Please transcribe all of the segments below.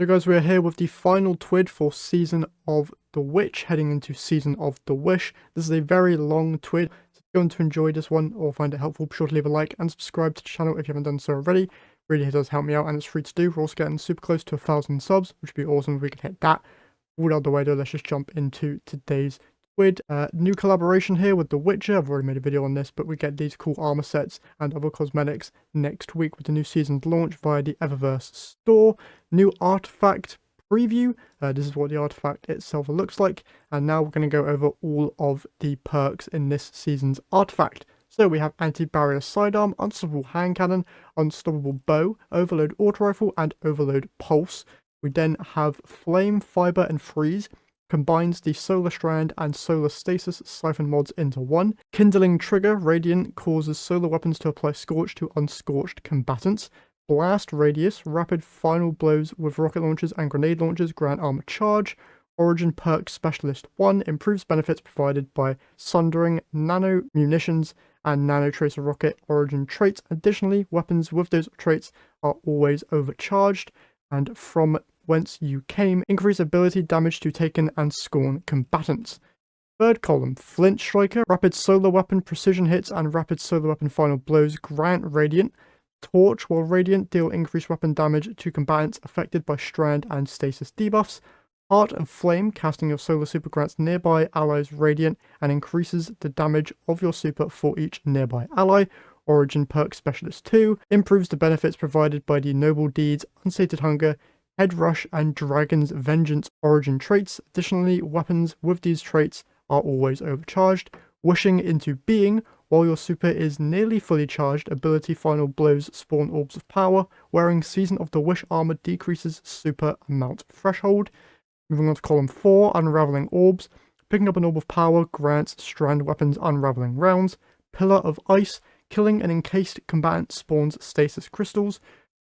So guys, we're here with the final TWID for Season of the Witch, heading into Season of the Wish. This is a very long TWID, so if you're going to enjoy this one or find it helpful, be sure to leave a like and subscribe to the channel if you haven't done so already. Really does help me out and it's free to do. We're also getting super close to 1,000 subs, which would be awesome if we could hit that. All out the way though, let's just jump into today's TWID. New collaboration here with The Witcher. I've already made a video on this, but we get these cool armor sets and other cosmetics next week with the new season's launch via the Eververse store. New artifact preview. This is what the artifact itself looks like, and now we're going to go over all of the perks in this season's artifact. So we have anti-barrier sidearm, unstoppable hand cannon, unstoppable bow, overload auto rifle, and overload pulse. We then have flame, fiber, and freeze. Combines the solar strand and solar stasis siphon mods into one. Kindling trigger, radiant, causes solar weapons to apply scorch to unscorched combatants. Blast radius, rapid final blows with rocket launchers and grenade launchers grant armor charge. Origin perk specialist 1 improves benefits provided by sundering, nano munitions, and nano tracer rocket origin traits. Additionally, weapons with those traits are always overcharged. And from whence you came, increase ability damage to taken and scorn combatants. Third column, Flint Striker, rapid solar weapon precision hits and rapid solar weapon final blows grant radiant. Torch, while radiant, deal increased weapon damage to combatants affected by strand and stasis debuffs. Heart and Flame, casting your solar super grants nearby allies radiant and increases the damage of your super for each nearby ally. Origin perk specialist 2 improves the benefits provided by the noble deeds, unsated hunger, head rush, and dragon's vengeance origin traits. Additionally, weapons with these traits are always overcharged. Wishing into being, while your super is nearly fully charged, ability final blows spawn orbs of power. Wearing Season of the Wish armor decreases super amount threshold. Moving on to column 4, Unraveling Orbs. Picking up an orb of power grants strand weapons unraveling rounds. Pillar of Ice. Killing an encased combatant spawns stasis crystals.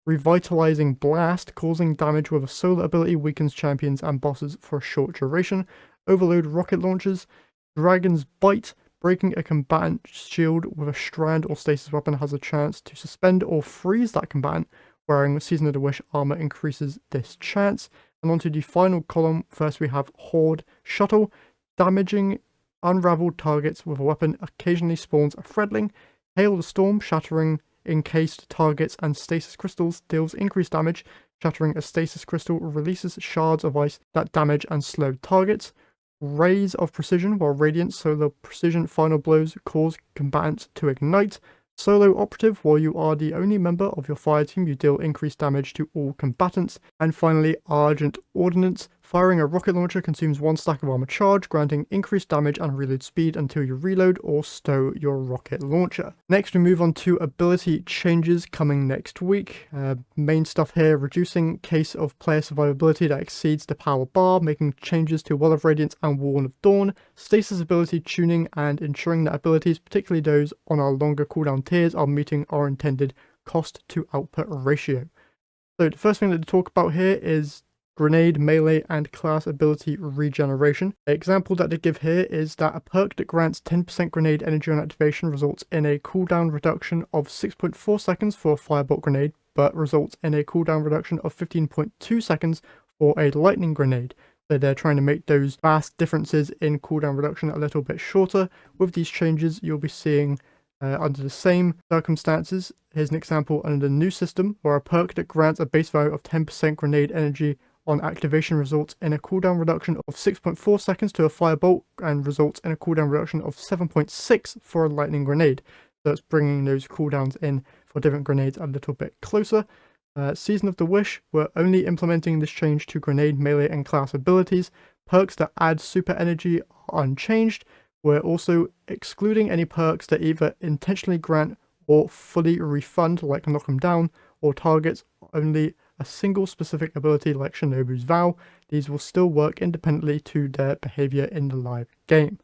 Revitalizing Blast, causing damage with a solar ability weakens champions and bosses for a short duration. Overload rocket launchers. Dragon's Bite, breaking a combatant's shield with a strand or stasis weapon has a chance to suspend or freeze that combatant. Wearing Season of the Wish armor increases this chance. And onto the final column, first we have Horde Shuttle, damaging unraveled targets with a weapon occasionally spawns a Threadling. Hail the Storm, shattering encased targets and stasis crystals, deals increased damage. Shattering a stasis crystal releases shards of ice that damage and slow targets. Rays of Precision, while radiant solar precision final blows cause combatants to ignite. Solo Operative, while you are the only member of your fire team, you deal increased damage to all combatants. And finally, Argent Ordnance. Firing a rocket launcher consumes 1 stack of armor charge, granting increased damage and reload speed until you reload or stow your rocket launcher. Next, we move on to ability changes coming next week. Main stuff here, reducing case of player survivability that exceeds the power bar, making changes to Well of Radiance and Wall of Dawn, stasis ability tuning, and ensuring that abilities, particularly those on our longer cooldown tiers, are meeting our intended cost to output ratio. So the first thing to talk about here is grenade, melee, and class ability regeneration. The example that they give here is that a perk that grants 10% grenade energy on activation results in a cooldown reduction of 6.4 seconds for a firebolt grenade, but results in a cooldown reduction of 15.2 seconds for a lightning grenade. So they're trying to make those vast differences in cooldown reduction a little bit shorter. With these changes, you'll be seeing under the same circumstances. Here's an example under the new system where a perk that grants a base value of 10% grenade energy on activation results in a cooldown reduction of 6.4 seconds to a firebolt and results in a cooldown reduction of 7.6 for a lightning grenade. So it's bringing those cooldowns in for different grenades a little bit closer. Season of the Wish, we're only implementing this change to grenade, melee, and class abilities. Perks that add super energy are unchanged. We're also excluding any perks that either intentionally grant or fully refund, like Knock 'em Down, or targets only a single specific ability like Shinobu's Vow. These will still work independently to their behavior in the live game.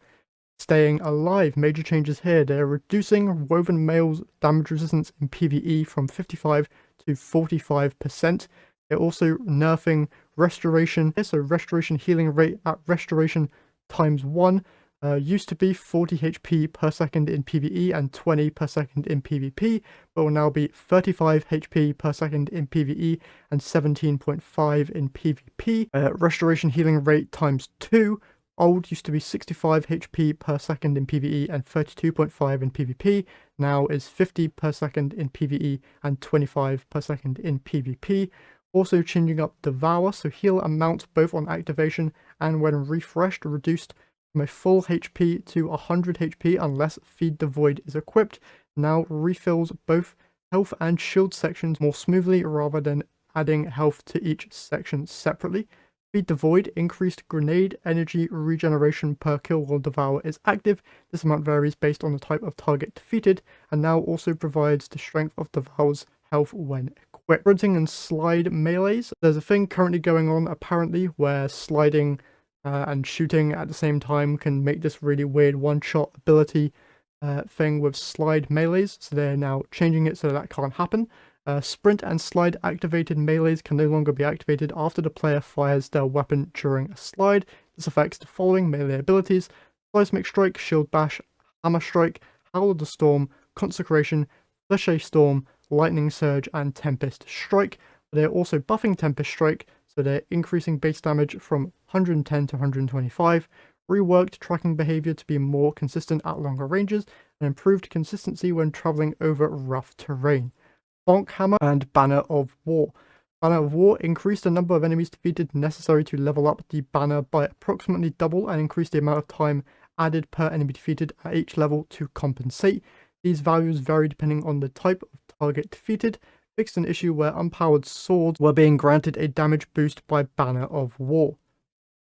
Staying alive, major changes here. They're reducing Woven Mail's damage resistance in PvE from 55 to 45%. They're also nerfing Restoration, so Restoration healing rate at Restoration times 1. Used to be 40 HP per second in PvE and 20 per second in PvP, but will now be 35 HP per second in PvE and 17.5 in PvP. Restoration healing rate times 2. Old used to be 65 HP per second in PvE and 32.5 in PvP, now is 50 per second in PvE and 25 per second in PvP. Also changing up Devour, so heal amount both on activation and when refreshed, reduced from a full HP to 100 HP unless Feed the Void is equipped. Now refills both health and shield sections more smoothly rather than adding health to each section separately. Feed the Void, increased grenade energy regeneration per kill while Devour is active. This amount varies based on the type of target defeated, and now also provides the strength of Devour's health when equipped. Sprinting and slide melees. There's a thing currently going on apparently where sliding and shooting at the same time can make this really weird one-shot ability thing with slide melees, so they're now changing it so that can't happen. Sprint and slide activated melees can no longer be activated after the player fires their weapon during a slide. This affects the following melee abilities: Seismic Strike, Shield Bash, Hammer Strike, Howl of the Storm, Consecration, Flèche Storm, Lightning Surge, and Tempest Strike. They're also buffing Tempest Strike, so they're increasing base damage from 110 to 125, reworked tracking behavior to be more consistent at longer ranges, and improved consistency when traveling over rough terrain. Bonk Hammer and Banner of War. Banner of War increased the number of enemies defeated necessary to level up the banner by approximately double and increased the amount of time added per enemy defeated at each level to compensate. These values vary depending on the type of target defeated. Fixed an issue where unpowered swords were being granted a damage boost by Banner of War.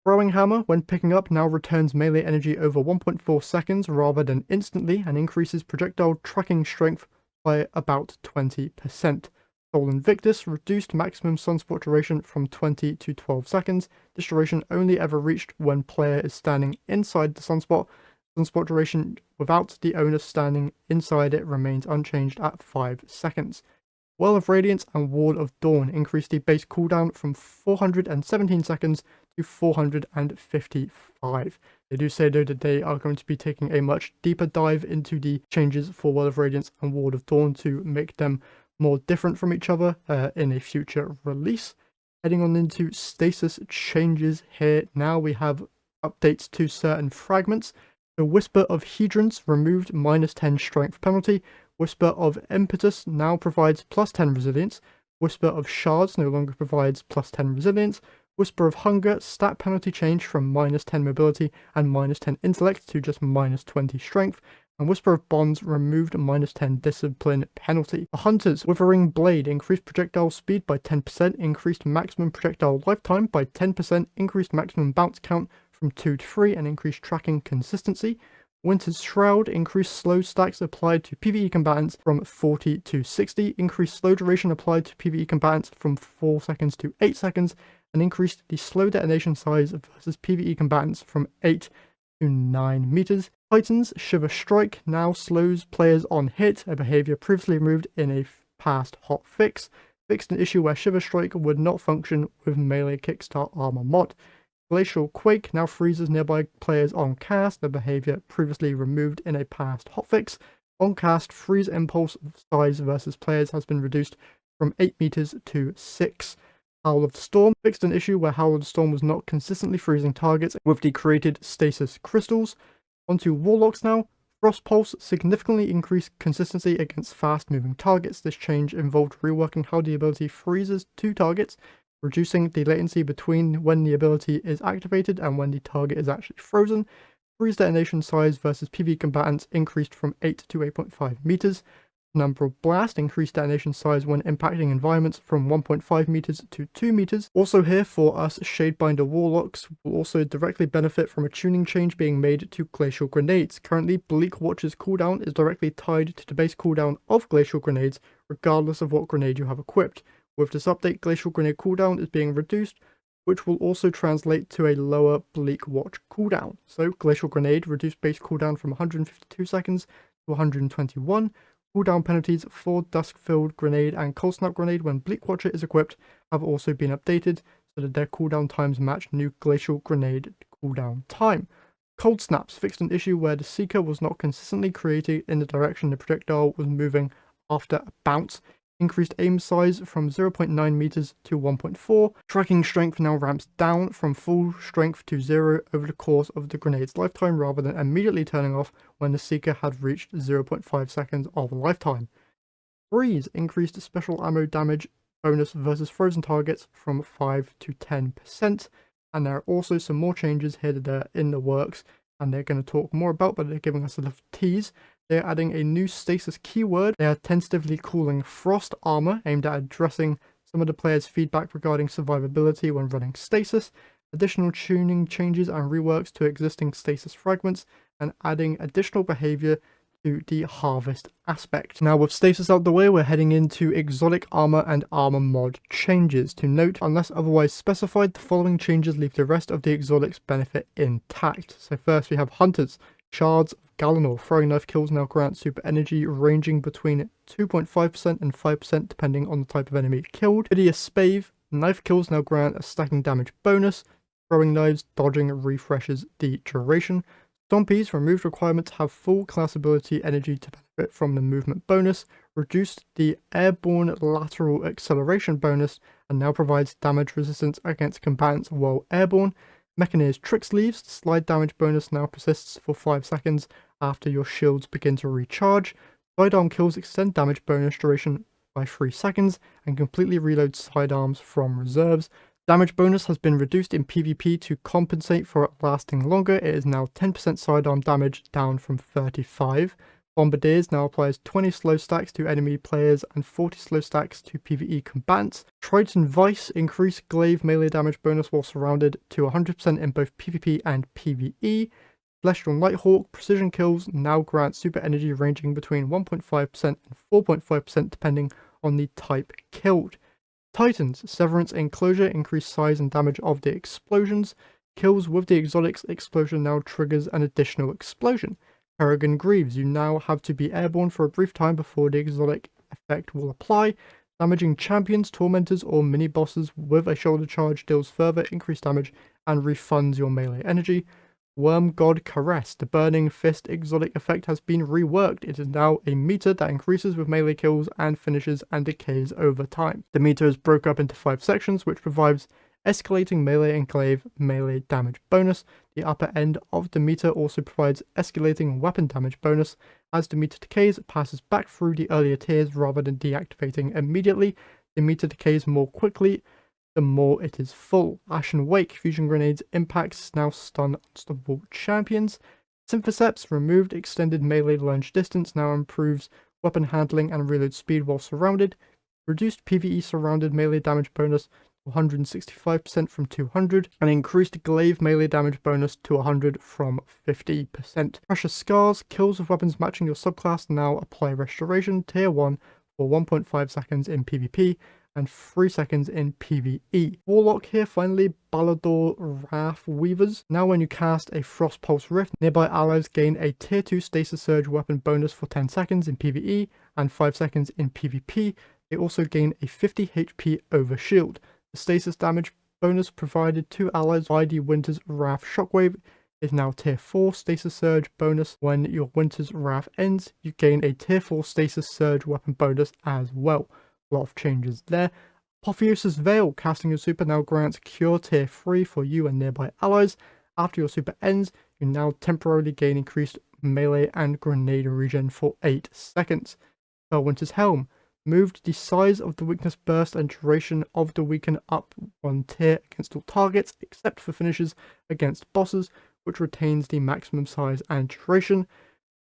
Throwing Hammer, when picking up, now returns melee energy over 1.4 seconds rather than instantly and increases projectile tracking strength by about 20%. Soul Invictus reduced maximum sunspot duration from 20 to 12 seconds. This duration only ever reached when player is standing inside the sunspot. Sunspot duration without the owner standing inside it remains unchanged at 5 seconds. Well of Radiance and Ward of Dawn increased the base cooldown from 417 seconds to 455. They do say though that they are going to be taking a much deeper dive into the changes for Well of Radiance and Ward of Dawn to make them more different from each other in a future release. Heading on into Stasis Changes here. Now we have updates to certain fragments. The Whisper of Hedrons removed -10 strength penalty. Whisper of Impetus now provides +10 resilience. Whisper of Shards no longer provides +10 resilience. Whisper of Hunger stat penalty change from -10 mobility and -10 intellect to just -20 strength. And Whisper of Bonds removed -10 discipline penalty. The Hunter's Withering Blade increased projectile speed by 10%, increased maximum projectile lifetime by 10%, increased maximum bounce count from 2 to 3, and increased tracking consistency. Winter's Shroud increased slow stacks applied to PvE combatants from 40 to 60, increased slow duration applied to PvE combatants from 4 seconds to 8 seconds, and increased the slow detonation size versus PvE combatants from 8 to 9 meters. Titan's Shiver Strike now slows players on hit, a behavior previously removed in a past hotfix. Fixed an issue where Shiver Strike would not function with melee kickstart armor mod. Glacial Quake now freezes nearby players on cast, a behavior previously removed in a past hotfix. On cast, freeze impulse size versus players has been reduced from 8 meters to 6. Howl of the Storm fixed an issue where Howl of the Storm was not consistently freezing targets with the created stasis crystals. Onto Warlocks now. Frost Pulse significantly increased consistency against fast-moving targets. This change involved reworking how the ability freezes 2 targets, reducing the latency between when the ability is activated and when the target is actually frozen. Freeze detonation size versus PvE combatants increased from 8 to 8.5 meters. Penumbral Blast increased detonation size when impacting environments from 1.5 meters to 2 meters. Also here for us Shadebinder Warlocks will also directly benefit from a tuning change being made to Glacial Grenades. Currently, Bleak Watch's cooldown is directly tied to the base cooldown of Glacial Grenades, regardless of what grenade you have equipped. With this update, Glacial Grenade cooldown is being reduced, which will also translate to a lower Bleak Watch cooldown. So Glacial Grenade reduced base cooldown from 152 seconds to 121. Cooldown penalties for Dusk-Filled Grenade and Cold Snap Grenade when Bleak Watcher is equipped have also been updated so that their cooldown times match new Glacial Grenade cooldown time. Cold Snaps fixed an issue where the Seeker was not consistently created in the direction the projectile was moving after a bounce. Increased aim size from 0.9 meters to 1.4. Tracking strength now ramps down from full strength to 0 over the course of the grenade's lifetime rather than immediately turning off when the Seeker had reached 0.5 seconds of lifetime. Freeze increased special ammo damage bonus versus frozen targets from 5 to 10%. And there are also some more changes here that are in the works and they're going to talk more about, but they're giving us a little tease. They're adding a new stasis keyword. They are tentatively calling Frost Armor, aimed at addressing some of the players' feedback regarding survivability when running stasis, additional tuning changes and reworks to existing stasis fragments, and adding additional behavior to the harvest aspect. Now with stasis out the way, we're heading into exotic armor and armor mod changes. To note, unless otherwise specified, the following changes leave the rest of the exotics benefit intact. So first we have Hunters. Shards of Galanor. Throwing knife kills now grant super energy ranging between 2.5% and 5% depending on the type of enemy killed. Hideous Spave. Knife kills now grant a stacking damage bonus. Throwing knives dodging refreshes the duration. Stompies. Removed requirements have full class ability energy to benefit from the movement bonus. Reduced the airborne lateral acceleration bonus and now provides damage resistance against combatants while airborne. Mechaneer's Trick Sleeves. Slide damage bonus now persists for 5 seconds after your shields begin to recharge. Sidearm kills extend damage bonus duration by 3 seconds and completely reload sidearms from reserves. Damage bonus has been reduced in PvP to compensate for it lasting longer. It is now 10% sidearm damage down from 35. Bombardiers now applies 20 slow stacks to enemy players and 40 slow stacks to PvE combatants. Triton Vice increased glaive melee damage bonus while surrounded to 100% in both PvP and PvE. Celestial Nighthawk precision kills now grant super energy ranging between 1.5% and 4.5% depending on the type killed. Titans Severance Enclosure increased size and damage of the explosions. Kills with the exotics explosion now triggers an additional explosion. Peregrine Greaves, you now have to be airborne for a brief time before the exotic effect will apply. Damaging champions, tormentors, or mini-bosses with a shoulder charge deals further increased damage and refunds your melee energy. Worm God Caress, the Burning Fist exotic effect has been reworked. It is now a meter that increases with melee kills and finishes and decays over time. The meter is broken up into 5 sections, which provides escalating melee and glaive melee damage bonus. The upper end of the meter also provides escalating weapon damage bonus. As the meter decays, it passes back through the earlier tiers rather than deactivating immediately. The meter decays more quickly the more it is full. Ashen Wake fusion grenades impacts now stun unstoppable champions. Synthoceps removed extended melee lunge distance now improves weapon handling and reload speed while surrounded. Reduced PvE surrounded melee damage bonus 165% from 200 and increased glaive melee damage bonus to 100 from 50%. Precious Scars, kills with weapons matching your subclass now apply restoration tier 1 for 1.5 seconds in PvP and 3 seconds in PvE. Warlock here finally, Ballador Wrath Weavers. Now when you cast a Frost Pulse Rift, nearby allies gain a tier 2 Stasis Surge weapon bonus for 10 seconds in PvE and 5 seconds in PvP. They also gain a 50 HP overshield. The stasis damage bonus provided to allies by the Winter's Wrath Shockwave is now tier 4 stasis surge bonus. When your Winter's Wrath ends, you gain a tier 4 stasis surge weapon bonus as well. A lot of changes there. Apotheosis Veil, casting your super now grants cure tier 3 for you and nearby allies. After your super ends, you now temporarily gain increased melee and grenade regen for 8 seconds. Winter's Helm moved the size of the weakness burst and duration of the weaken up 1 tier against all targets except for finishes against bosses, which retains the maximum size and duration.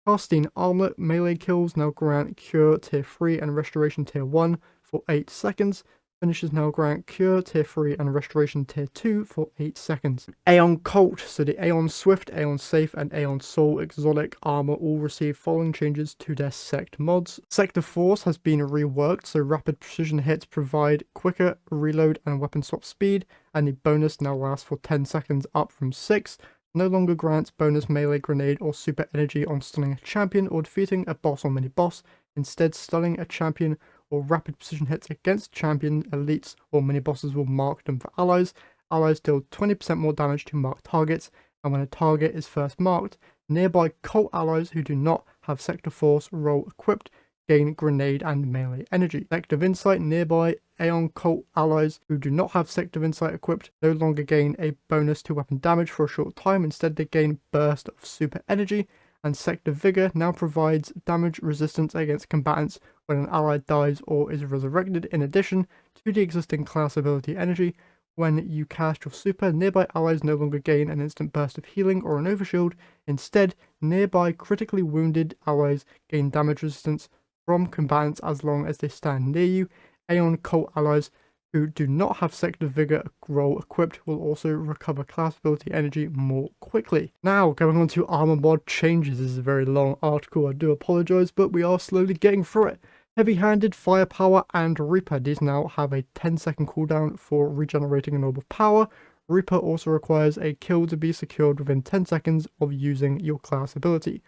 Castine Armor melee kills now grant cure tier 3 and restoration tier 1 for 8 seconds. Finishes now grant cure tier 3 and restoration tier 2 for 8 seconds. Aeon Cult, so the Aeon Swift, Aeon Safe and Aeon Soul exotic armor all receive following changes to their sect mods. Sector Force has been reworked, so rapid precision hits provide quicker reload and weapon swap speed, and the bonus now lasts for 10 seconds up from 6. No longer grants bonus melee grenade or super energy on stunning a champion or defeating a boss or mini boss. Instead, stunning a champion or rapid precision hits against champion, elites, or mini bosses will mark them for allies. Allies deal 20% more damage to marked targets, and when a target is first marked, nearby cult allies who do not have Sector Force role equipped gain grenade and melee energy. Sector of Insight, nearby Aeon cult allies who do not have Sector of Insight equipped no longer gain a bonus to weapon damage for a short time, instead they gain burst of super energy. And Sector Vigor now provides damage resistance against combatants when an ally dies or is resurrected, in addition to the existing class ability energy. When you cast your super, nearby allies no longer gain an instant burst of healing or an overshield. Instead, nearby critically wounded allies gain damage resistance from combatants as long as they stand near you. Aeon cult allies who do not have Sector Vigor role equipped will also recover class ability energy more quickly. Now, going on to armor mod changes. This is a very long article, I do apologise, but we are slowly getting through it. Heavy-handed, firepower, and Reaper. These now have a 10-second cooldown for regenerating an orb of power. Reaper also requires a kill to be secured within 10 seconds of using your class ability.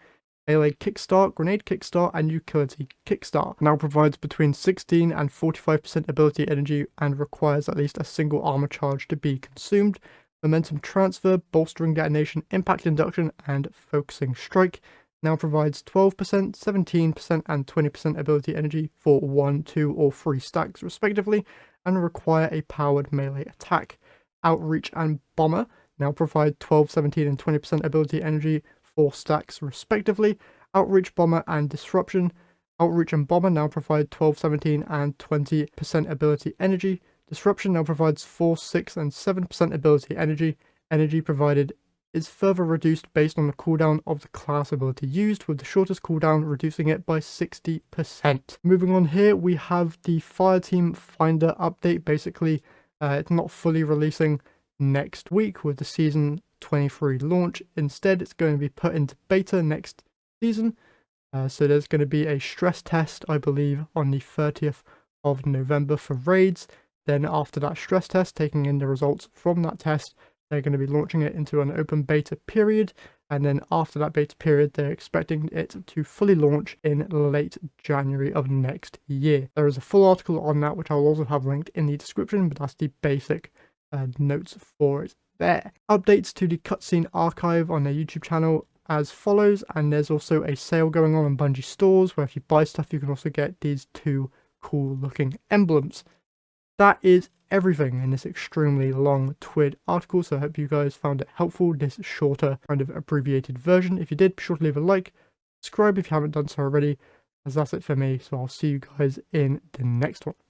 Melee Kickstart, Grenade Kickstart, and Utility Kickstart now provides between 16 and 45% ability energy and requires at least a single armor charge to be consumed. Momentum Transfer, Bolstering Detonation, Impact Induction, and Focusing Strike now provides 12%, 17%, and 20% ability energy for 1, 2, or 3 stacks respectively, and require a powered melee attack. Outreach and Bomber now provide 12, 17, and 20% ability energy 4 stacks respectively. Outreach, Bomber, and Disruption. Outreach and Bomber now provide 12, 17, and 20% ability energy. Disruption now provides 4, 6, and 7% ability energy. Energy provided is further reduced based on the cooldown of the class ability used, with the shortest cooldown reducing it by 60%. Moving on here, we have the Fireteam Finder update. Basically, it's not fully releasing next week with the Season 23 launch. Instead, it's going to be put into beta next season. So there's going to be a stress test, I believe, on the 30th of November for raids. Then after that stress test, taking in the results from that test, they're going to be launching it into an open beta period. And then after that beta period, they're expecting it to fully launch in late January of next year. There is a full article on that, which I'll also have linked in the description, but that's the basic notes for it there. Updates to the cutscene archive on their YouTube channel as follows, and there's also a sale going on Bungie stores where if you buy stuff you can also get these 2 cool looking emblems. That is everything in this extremely long TWID article, so I hope you guys found it helpful, this shorter kind of abbreviated version. If you did, be sure to leave a like, subscribe if you haven't done so already, as that's it for me, so I'll see you guys in the next one.